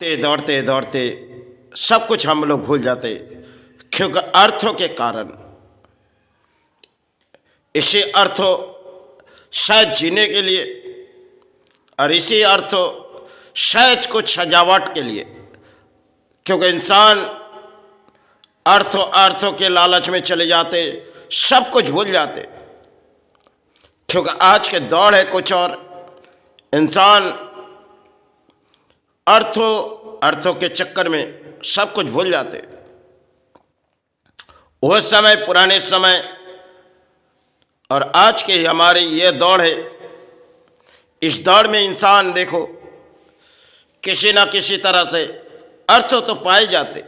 दौड़ते दौड़ते सब कुछ हम लोग भूल जाते, क्योंकि अर्थों के कारण। इसी अर्थों शायद जीने के लिए, और इसी अर्थों शायद कुछ सजावट के लिए, क्योंकि इंसान अर्थों के लालच में चले जाते, सब कुछ भूल जाते, क्योंकि आज के दौड़ है कुछ और। इंसान अर्थों के चक्कर में सब कुछ भूल जाते। वह समय, पुराने समय और आज के हमारी ये दौड़ है। इस दौड़ में इंसान देखो किसी ना किसी तरह से अर्थों तो पाए जाते,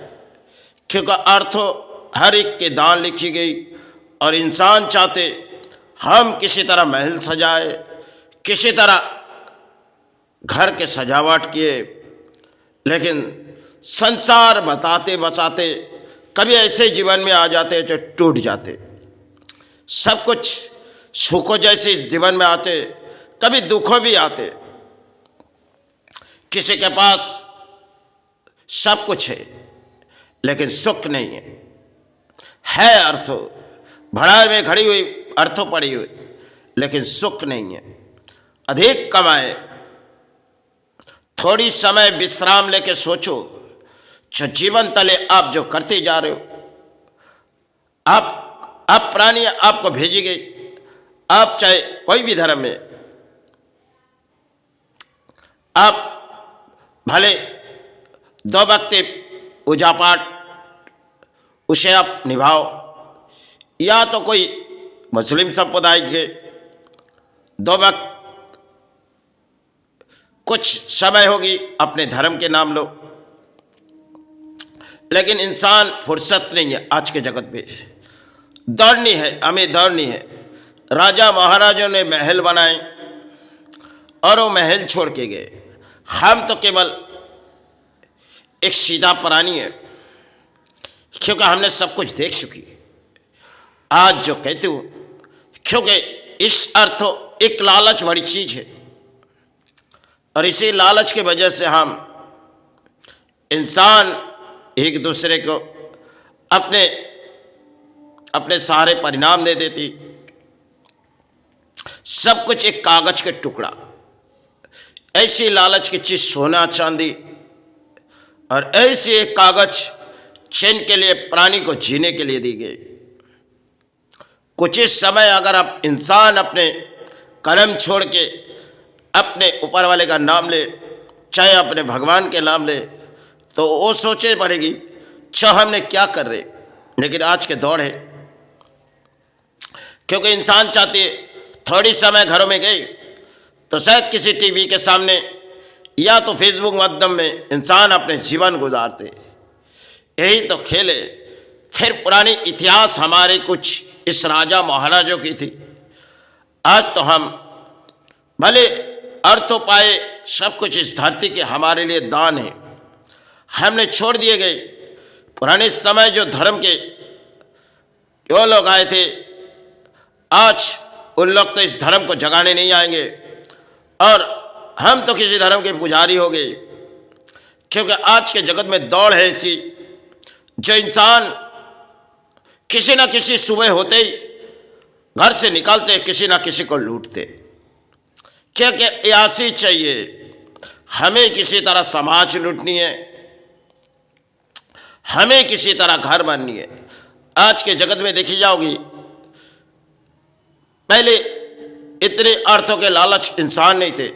क्योंकि अर्थों हर एक के दान लिखी गई, और इंसान चाहते हम किसी तरह महल सजाए, किसी तरह घर के सजावट किए, लेकिन संसार बताते बसाते कभी ऐसे जीवन में आ जाते जो टूट जाते। सब कुछ सुखों जैसे इस जीवन में आते, कभी दुखों भी आते। किसी के पास सब कुछ है लेकिन सुख नहीं है अर्थों, भड़ार में खड़ी हुई अर्थों पड़ी हुई, लेकिन सुख नहीं है। अधिक कमाए, थोड़ी समय विश्राम लेके सोचो, जो जीवन तले आप जो करते जा रहे हो, आप प्राणी आपको भेजी गई। आप चाहे कोई भी धर्म में, आप भले 2 वक्त पूजा पाठ उसे आप निभाओ, या तो कोई मुस्लिम संप्रदाय के 2 वक्त कुछ समय होगी अपने धर्म के नाम लो, लेकिन इंसान फुर्सत नहीं है। आज के जगत में दौड़नी है, हमें दौड़नी है। राजा महाराजों ने महल बनाए और वो महल छोड़ के गए। हम तो केवल एक सीधा प्राणी है, क्योंकि हमने सब कुछ देख चुकी। आज जो कहती हूँ, क्योंकि इस अर्थों एक लालच बड़ी चीज है, और इसी लालच की वजह से हम इंसान एक दूसरे को अपने सारे परिणाम दे देती। सब कुछ एक कागज के टुकड़ा, ऐसी लालच की चीज सोना चांदी, और ऐसी एक कागज चैन के लिए प्राणी को जीने के लिए दी गई। कुछ इस समय अगर आप इंसान अपने कर्म छोड़ के अपने ऊपर वाले का नाम ले, चाहे अपने भगवान के नाम ले, तो वो सोचे पड़ेगी चाहे हमने क्या कर रहे। लेकिन आज के दौड़ है, क्योंकि इंसान चाहते थोड़ी समय घरों में गई तो शायद किसी टीवी के सामने या तो फेसबुक माध्यम में इंसान अपने जीवन गुजारते। यही तो खेल है। फिर पुरानी इतिहास हमारे कुछ इस राजा महाराजों की थी। आज तो हम भले अर्थों पाए, सब कुछ इस धरती के हमारे लिए दान है, हमने छोड़ दिए गए। पुराने समय जो धर्म के जो लोग आए थे, आज उन लोग तो इस धर्म को जगाने नहीं आएंगे, और हम तो किसी धर्म के पुजारी हो गए। क्योंकि आज के जगत में दौड़ है ऐसी, जो इंसान किसी ना किसी सुबह होते ही घर से निकलते, किसी ना किसी को लूटते। क्योंकि ऐसी चाहिए, हमें किसी तरह समाज लूटनी है, हमें किसी तरह घर बननी है। आज के जगत में देखी जाओगी, पहले इतने अर्थों के लालच इंसान नहीं थे,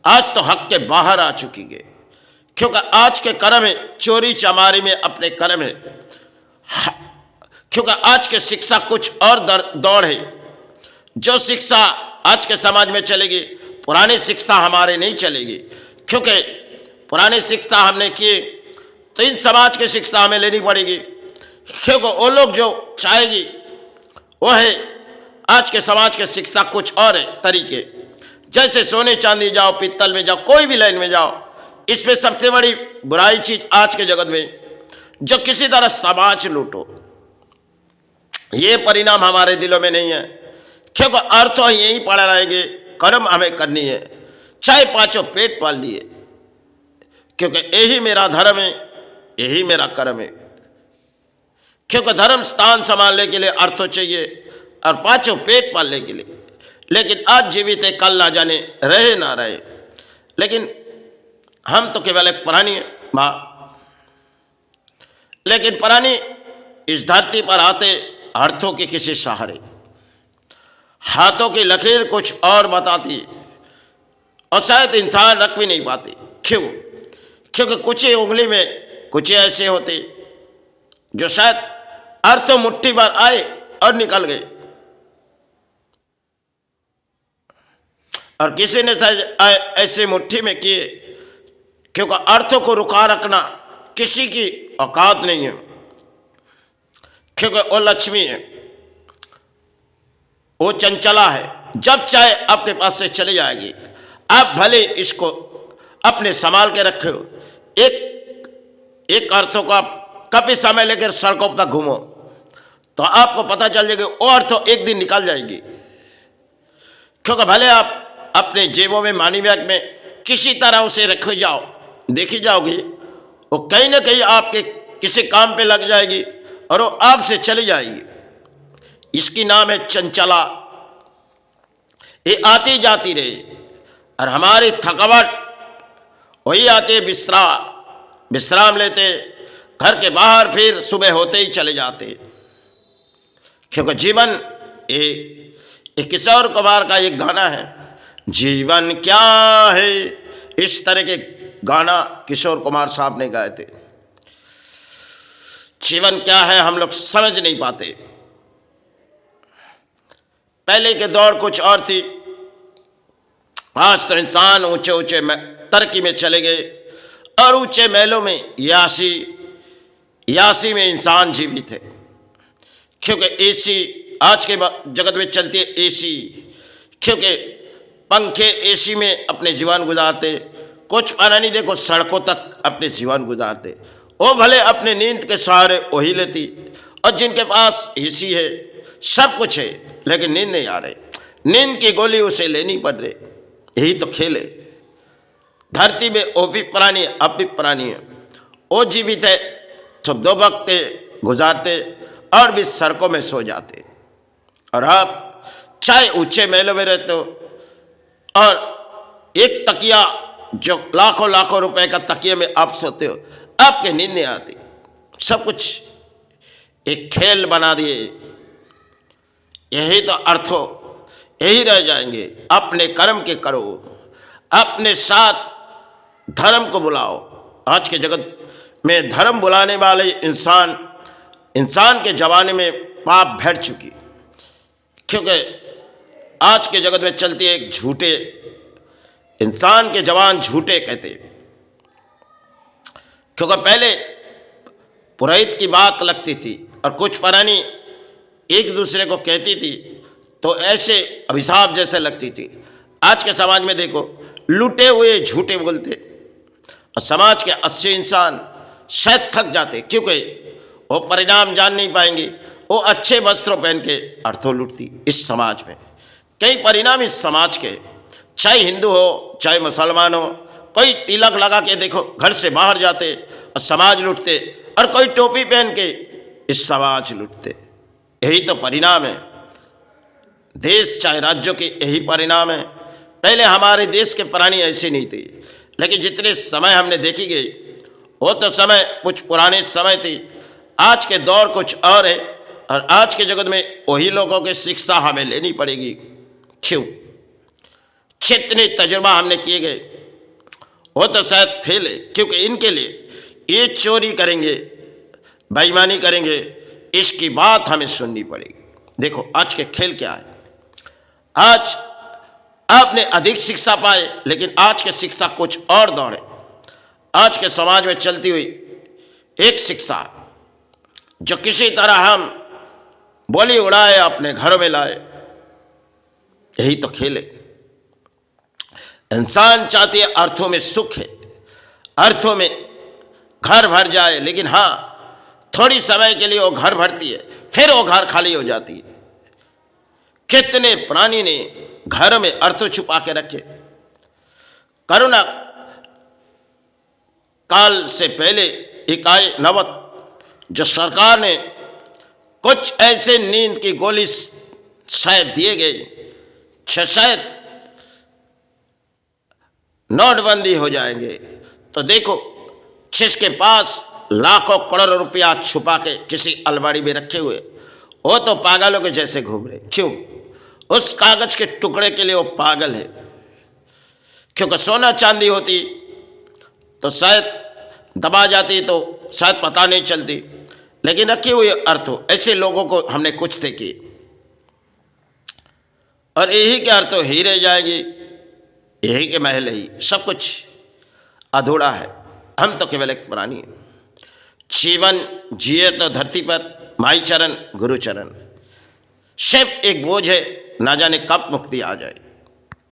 आज तो हक के बाहर आ चुकी है। क्योंकि आज के कर्म है चोरी चमारी में अपने कर्म है, क्योंकि आज के शिक्षा कुछ और दौड़ है। जो शिक्षा आज के समाज में चलेगी, पुरानी शिक्षा हमारे नहीं चलेगी। क्योंकि पुरानी शिक्षा हमने की तो इन समाज की शिक्षा हमें लेनी पड़ेगी, क्योंकि वो लोग जो चाहेगी वो है आज के समाज के शिक्षा कुछ और है तरीके। जैसे सोने चांदी जाओ, पित्तल में जाओ, कोई भी लाइन में जाओ, इसमें सबसे बड़ी बुराई चीज आज के जगत में जो किसी तरह समाज लूटो, ये परिणाम हमारे दिलों में नहीं है। क्योंकि अर्थ यही पड़ा रहेंगे, कर्म हमें करनी है, चाहे 5 पेट पाल लिए, क्योंकि यही मेरा धर्म है, यही मेरा कर्म है। क्योंकि धर्म स्थान संभालने के लिए अर्थ चाहिए और पांचों पेट पालने के लिए। लेकिन आज जीवित है, कल ना जाने रहे ना रहे। लेकिन हम तो केवल एक प्राणी माँ, लेकिन प्राणी इस धरती पर आते अर्थों के किसी सहारे, हाथों की लकीर कुछ और बताती है और शायद इंसान रख भी नहीं पाते। क्यों? क्योंकि कुछ ही उंगली में कुछ ही ऐसे होते जो शायद अर्थों मुट्ठी भर आए और निकल गए, और किसी ने ऐसे मुट्ठी में किए, क्योंकि अर्थों को रुका रखना किसी की औकात नहीं है। क्योंकि वो लक्ष्मी है, वो चंचला है, जब चाहे आपके पास से चली जाएगी। आप भले इसको अपने संभाल के रखे हो, एक अर्थों को आप कभी समय लेकर सड़कों पर घूमो तो आपको पता चल जाएगा वो अर्थों एक दिन निकल जाएगी। क्योंकि भले आप अपने जेबों में, मनी बैग में किसी तरह उसे रखे जाओ, देखी जाओगी वो कहीं ना कहीं आपके किसी काम पे लग जाएगी और वो आपसे चली जाएगी। इसकी नाम है चंचला। ये आती जाती रही और हमारी थकावट वही आते, विश्राम लेते, घर के बाहर फिर सुबह होते ही चले जाते। क्योंकि जीवन एक किशोर कुमार का एक गाना है, जीवन क्या है, इस तरह के गाना किशोर कुमार साहब ने गाए थे। जीवन क्या है हम लोग समझ नहीं पाते। पहले के दौर कुछ और थी, आज तो इंसान ऊंचे ऊंचे तरक्की में चले गए और ऊंचे महलों में यासी में इंसान जीवित है। क्योंकि एसी आज के जगत में चलती है, एसी, क्योंकि पंखे एसी में अपने जीवन गुजारते। कुछ प्राणी देखो सड़कों तक अपने जीवन गुजारते, वो भले अपने नींद के सहारे वही लेती, और जिनके पास एसी है, सब कुछ है, लेकिन नींद नहीं आ रही, नींद की गोली उसे लेनी पड़ रही। यही तो खेल है। धरती में वो भी प्राणी, अब भी प्राणी है, वो जीवित है तो दो वक्त गुजारते और भी सड़कों में सो जाते। और आप चाहे ऊंचे महलों में रहते हो और एक तकिया जो लाखों रुपए का तकिया में आप सोते हो, आपके नींद नहीं आती। सब कुछ एक खेल बना दिए। यही तो अर्थ हो, यही रह जाएंगे। अपने कर्म के करो, अपने साथ धर्म को बुलाओ। आज के जगत में धर्म बुलाने वाले इंसान के जमाने में पाप भर चुकी। क्योंकि आज के जगत में चलती है एक झूठे, इंसान के जवान झूठे कहते। क्योंकि पहले पुरोहित की बात लगती थी और कुछ प्राणी एक दूसरे को कहती थी तो ऐसे अभिशाप जैसे लगती थी। आज के समाज में देखो, लूटे हुए झूठे बोलते और समाज के 80 इंसान शायद थक जाते, क्योंकि वो परिणाम जान नहीं पाएंगे। वो अच्छे वस्त्रों पहन के अर्थों लूटती इस समाज में। कई परिणाम इस समाज के, चाहे हिंदू हो चाहे मुसलमान हो, कोई तिलक लगा के देखो घर से बाहर जाते और समाज लूटते, और कोई टोपी पहन के इस समाज लूटते। यही तो परिणाम है। देश चाहे राज्यों के यही परिणाम है। पहले हमारे देश के प्राणी ऐसे नहीं थे, लेकिन जितने समय हमने देखी गई वो तो समय कुछ पुराने समय थे। आज के दौर कुछ और है, और आज के जगत में वही लोगों की शिक्षा हमें लेनी पड़ेगी। क्यों? जितने तजुर्बा हमने किए गए वो तो शायद फेल है, क्योंकि इनके लिए ये चोरी करेंगे, बेईमानी करेंगे, इसकी बात हमें सुननी पड़ेगी। देखो आज के खेल क्या है। आज आपने अधिक शिक्षा पाए, लेकिन आज के शिक्षा कुछ और दौड़े। आज के समाज में चलती हुई एक शिक्षा जो किसी तरह हम बोली उड़ाए अपने घरों में लाए, यही तो खेल है। इंसान चाहती है अर्थों में सुख है, अर्थों में घर भर जाए, लेकिन हाँ थोड़ी समय के लिए वो घर भरती है, फिर वो घर खाली हो जाती है। कितने प्राणी ने घर में अर्थ छुपा के रखे। करुणा काल से पहले एक आए नवत जो सरकार ने कुछ ऐसे नींद की गोली शायद दिए गए, शायद नोटबंदी हो जाएंगे। तो देखो, जिसके पास लाखों करोड़ों रुपया छुपा के किसी अलमारी में रखे हुए, वो तो पागलों के जैसे घूम रहे। क्यों? उस कागज के टुकड़े के लिए वो पागल है। क्योंकि सोना चांदी होती तो शायद दबा जाती, तो शायद पता नहीं चलती, लेकिन रखे हुए अर्थ हो, ऐसे लोगों को हमने कुछ थे किए, और यही के अर्थ ही रह जाएगी, यही के महल ही, सब कुछ अधूरा है। हम तो केवल एक प्राणी हैं। जीवन जिए तो धरती पर माई चरण गुरु चरण, सिर्फ एक बोझ है, ना जाने कब मुक्ति आ जाए।